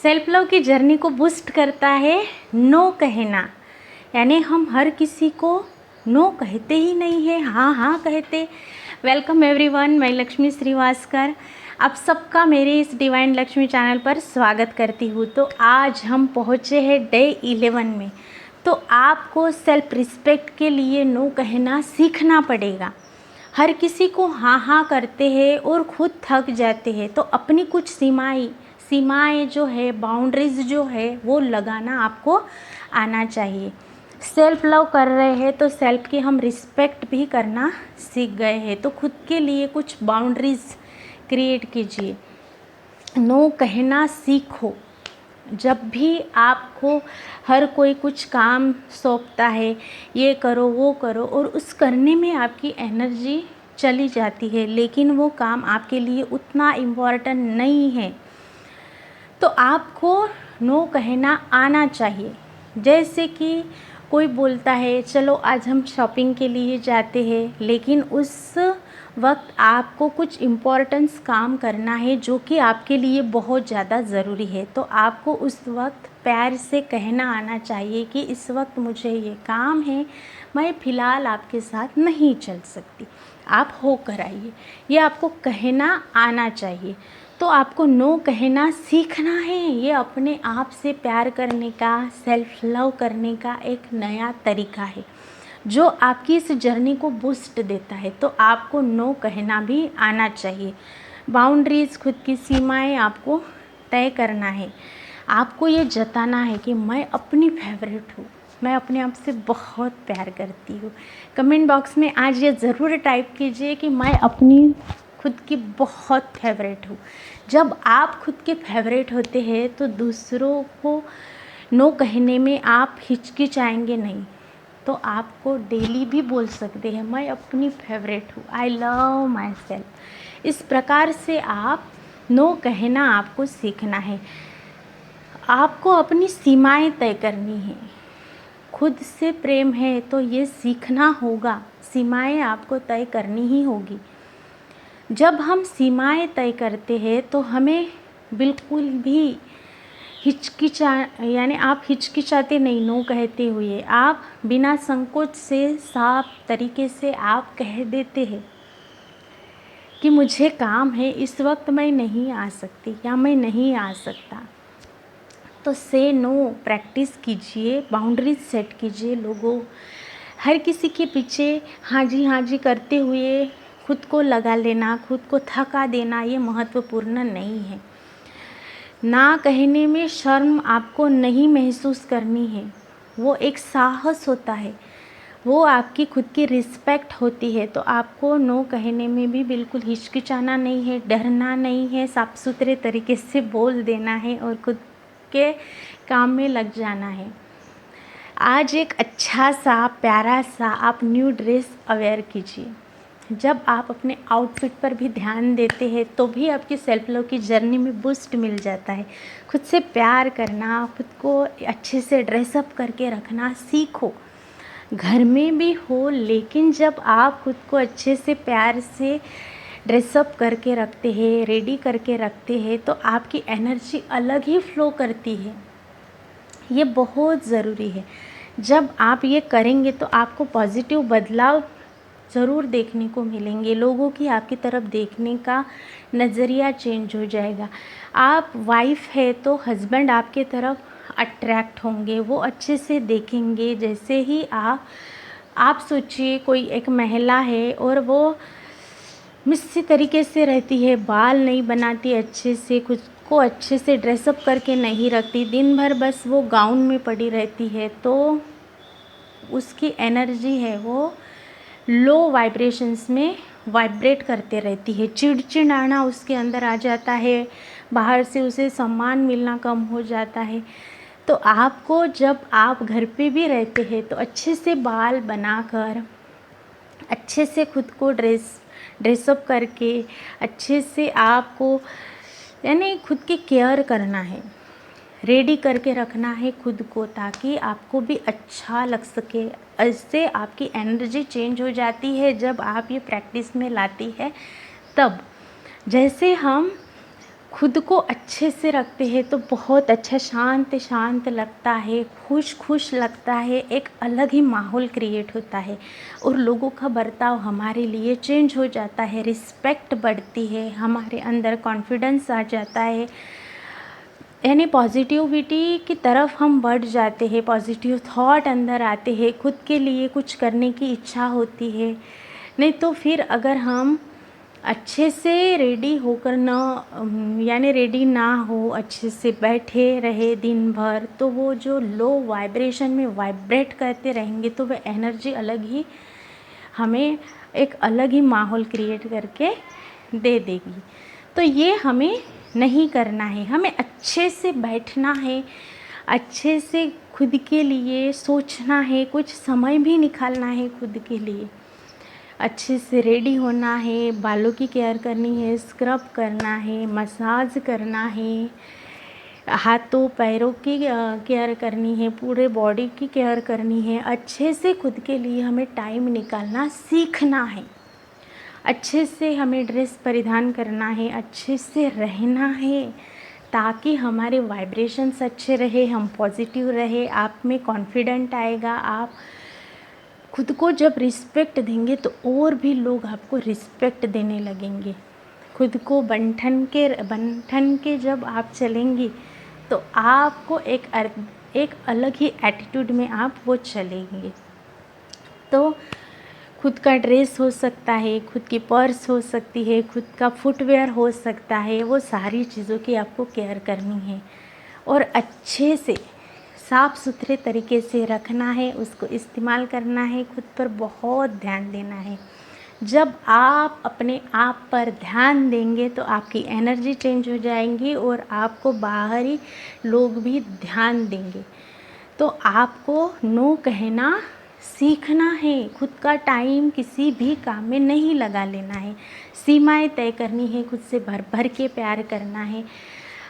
Self love की journey को boost करता है नो कहना। यानी हम हर किसी को नो कहते ही नहीं है, हाँ हाँ कहते। वेलकम एवरीवन, मैं लक्ष्मी श्रीवास्तकर आप सबका मेरे इस डिवाइन लक्ष्मी चैनल पर स्वागत करती हूँ। तो आज हम पहुँचे हैं डे 11 में। तो आपको सेल्फ रिस्पेक्ट के लिए नो कहना सीखना पड़ेगा। हर किसी को हाँ हाँ करते हैं और खुद थक जाते हैं। तो अपनी कुछ सीमाएं जो है, बाउंड्रीज जो है वो लगाना आपको आना चाहिए। सेल्फ लव कर रहे हैं तो सेल्फ की हम रिस्पेक्ट भी करना सीख गए हैं। तो खुद के लिए कुछ बाउंड्रीज क्रिएट कीजिए, नो कहना सीखो। जब भी आपको हर कोई कुछ काम सौंपता है, ये करो वो करो, और उस करने में आपकी एनर्जी चली जाती है, लेकिन वो काम आपके लिए उतना इम्पोर्टेंट नहीं है, तो आपको नो कहना आना चाहिए। जैसे कि कोई बोलता है चलो आज हम शॉपिंग के लिए जाते हैं, लेकिन उस वक्त आपको कुछ इम्पोर्टेंस काम करना है जो कि आपके लिए बहुत ज़्यादा ज़रूरी है। तो आपको उस वक्त प्यार से कहना आना चाहिए कि इस वक्त मुझे ये काम है, मैं फ़िलहाल आपके साथ नहीं चल सकती, आप होकर आइए। ये आपको कहना आना चाहिए। तो आपको नो कहना सीखना है। ये अपने आप से प्यार करने का, सेल्फ लव करने का एक नया तरीका है जो आपकी इस जर्नी को बूस्ट देता है। तो आपको नो कहना भी आना चाहिए। बाउंड्रीज़, खुद की सीमाएं आपको तय करना है। आपको ये जताना है कि मैं अपनी फेवरेट हूँ, मैं अपने आप से बहुत प्यार करती हूँ। कमेंट बॉक्स में आज ये ज़रूर टाइप कीजिए कि मैं अपनी खुद की बहुत फेवरेट हूँ। जब आप खुद के फेवरेट होते हैं तो दूसरों को नो कहने में आप हिचकिचाएंगे नहीं। तो आपको डेली भी बोल सकते हैं मैं अपनी फेवरेट हूँ, आई लव माई सेल्फ। इस प्रकार से आप नो कहना आपको सीखना है। आपको अपनी सीमाएं तय करनी है। खुद से प्रेम है तो ये सीखना होगा, सीमाएं आपको तय करनी ही होगी। जब हम सीमाएं तय करते हैं तो हमें बिल्कुल भी यानी आप हिचकिचाते नहीं नो कहते हुए। आप बिना संकोच से साफ तरीके से आप कह देते हैं कि मुझे काम है, इस वक्त मैं नहीं आ सकती या मैं नहीं आ सकता। तो से नो प्रैक्टिस कीजिए, बाउंड्रीज सेट कीजिए। लोगों, हर किसी के पीछे हाँ जी करते हुए खुद को लगा लेना, खुद को थका देना, ये महत्वपूर्ण नहीं है। ना कहने में शर्म आपको नहीं महसूस करनी है। वो एक साहस होता है, वो आपकी खुद की रिस्पेक्ट होती है। तो आपको नो कहने में भी बिल्कुल हिचकिचाना नहीं है, डरना नहीं है, साफ सुथरे तरीके से बोल देना है और खुद के काम में लग जाना है। आज एक अच्छा सा प्यारा सा आप न्यू ड्रेस अवेयर कीजिए। जब आप अपने आउटफिट पर भी ध्यान देते हैं तो भी आपकी सेल्फ लव की जर्नी में बूस्ट मिल जाता है। खुद से प्यार करना, खुद को अच्छे से ड्रेसअप करके रखना सीखो। घर में भी हो, लेकिन जब आप खुद को अच्छे से प्यार से ड्रेसअप करके रखते हैं, रेडी करके रखते हैं, तो आपकी एनर्जी अलग ही फ्लो करती है। ये बहुत ज़रूरी है। जब आप ये करेंगे तो आपको पॉजिटिव बदलाव ज़रूर देखने को मिलेंगे। लोगों की आपकी तरफ देखने का नज़रिया चेंज हो जाएगा। आप वाइफ है तो हस्बैंड आपके तरफ अट्रैक्ट होंगे, वो अच्छे से देखेंगे। जैसे ही आप सोचिए कोई एक महिला है और वो मिस्सी तरीके से रहती है, बाल नहीं बनाती अच्छे से, खुद को अच्छे से ड्रेसअप करके नहीं रखती, दिन भर बस वो गाउन में पड़ी रहती है, तो उसकी एनर्जी है वो लो वाइब्रेशंस में वाइब्रेट करते रहती है। चिड़चिड़ाना उसके अंदर आ जाता है, बाहर से उसे सम्मान मिलना कम हो जाता है। तो आपको, जब आप घर पे भी रहते हैं तो अच्छे से बाल बनाकर, अच्छे से खुद को ड्रेसअप करके, अच्छे से आपको यानी खुद की केयर करना है, रेडी करके रखना है खुद को, ताकि आपको भी अच्छा लग सके। इससे आपकी एनर्जी चेंज हो जाती है जब आप ये प्रैक्टिस में लाती है। तब जैसे हम खुद को अच्छे से रखते हैं तो बहुत अच्छा शांत शांत लगता है, खुश खुश लगता है, एक अलग ही माहौल क्रिएट होता है और लोगों का बर्ताव हमारे लिए चेंज हो जाता है, रिस्पेक्ट बढ़ती है, हमारे अंदर कॉन्फिडेंस आ जाता है, यानी पॉजिटिविटी की तरफ हम बढ़ जाते हैं, पॉजिटिव थॉट अंदर आते हैं, खुद के लिए कुछ करने की इच्छा होती है। नहीं तो फिर अगर हम अच्छे से रेडी होकर यानी रेडी ना हो, अच्छे से बैठे रहे दिन भर, तो वो जो लो वाइब्रेशन में वाइब्रेट करते रहेंगे तो वह एनर्जी अलग ही हमें एक अलग ही माहौल क्रिएट करके दे देगी। तो ये हमें नहीं करना है, हमें अच्छे से बैठना है, अच्छे से खुद के लिए सोचना है, कुछ समय भी निकालना है खुद के लिए, अच्छे से रेडी होना है, बालों की केयर करनी है, स्क्रब करना है, मसाज करना है, हाथों पैरों की केयर करनी है, पूरे बॉडी की केयर करनी है। अच्छे से खुद के लिए हमें टाइम निकालना सीखना है, अच्छे से हमें ड्रेस परिधान करना है, अच्छे से रहना है ताकि हमारे वाइब्रेशंस अच्छे रहे, हम पॉजिटिव रहे, आप में कॉन्फिडेंट आएगा। आप खुद को जब रिस्पेक्ट देंगे तो और भी लोग आपको रिस्पेक्ट देने लगेंगे। खुद को बन ठन के जब आप चलेंगी तो आपको एक अलग ही एटीट्यूड में आप वो चलेंगे। तो खुद का ड्रेस हो सकता है, खुद की पर्स हो सकती है, खुद का फुटवेयर हो सकता है, वो सारी चीज़ों की आपको केयर करनी है और अच्छे से साफ़ सुथरे तरीके से रखना है, उसको इस्तेमाल करना है, खुद पर बहुत ध्यान देना है। जब आप अपने आप पर ध्यान देंगे तो आपकी एनर्जी चेंज हो जाएंगी और आपको बाहरी लोग भी ध्यान देंगे। तो आपको नो कहना सीखना है, खुद का टाइम किसी भी काम में नहीं लगा लेना है, सीमाएं तय करनी है, खुद से भर भर के प्यार करना है।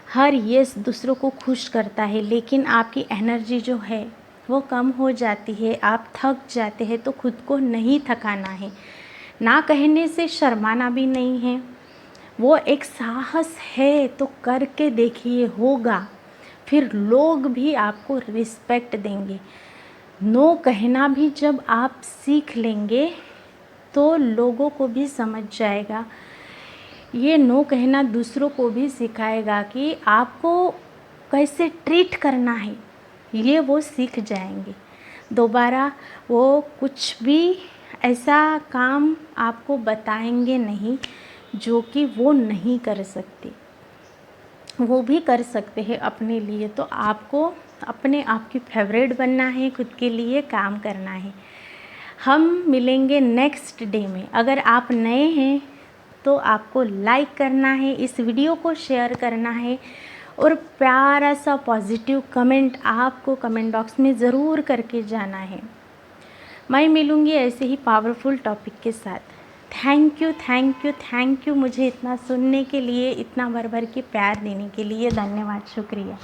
हर यस दूसरों को खुश करता है, लेकिन आपकी एनर्जी जो है वो कम हो जाती है, आप थक जाते हैं, तो खुद को नहीं थकाना है। ना कहने से शर्माना भी नहीं है, वो एक साहस है, तो करके देखिए, होगा, फिर लोग भी आपको रिस्पेक्ट देंगे। नो कहना भी जब आप सीख लेंगे तो लोगों को भी समझ जाएगा, ये नो कहना दूसरों को भी सिखाएगा कि आपको कैसे ट्रीट करना है, ये वो सीख जाएंगे। दोबारा वो कुछ भी ऐसा काम आपको बताएंगे नहीं जो कि वो नहीं कर सकते, वो भी कर सकते हैं अपने लिए। तो आपको अपने आप की फेवरेट बनना है, खुद के लिए काम करना है। हम मिलेंगे नेक्स्ट डे में। अगर आप नए हैं तो आपको लाइक करना है, इस वीडियो को शेयर करना है और प्यारा सा पॉजिटिव कमेंट आपको कमेंट बॉक्स में ज़रूर करके जाना है। मैं मिलूँगी ऐसे ही पावरफुल टॉपिक के साथ। Thank you thank you thank you, मुझे इतना सुनने के लिए, इतना भर भर के प्यार देने के लिए धन्यवाद, शुक्रिया।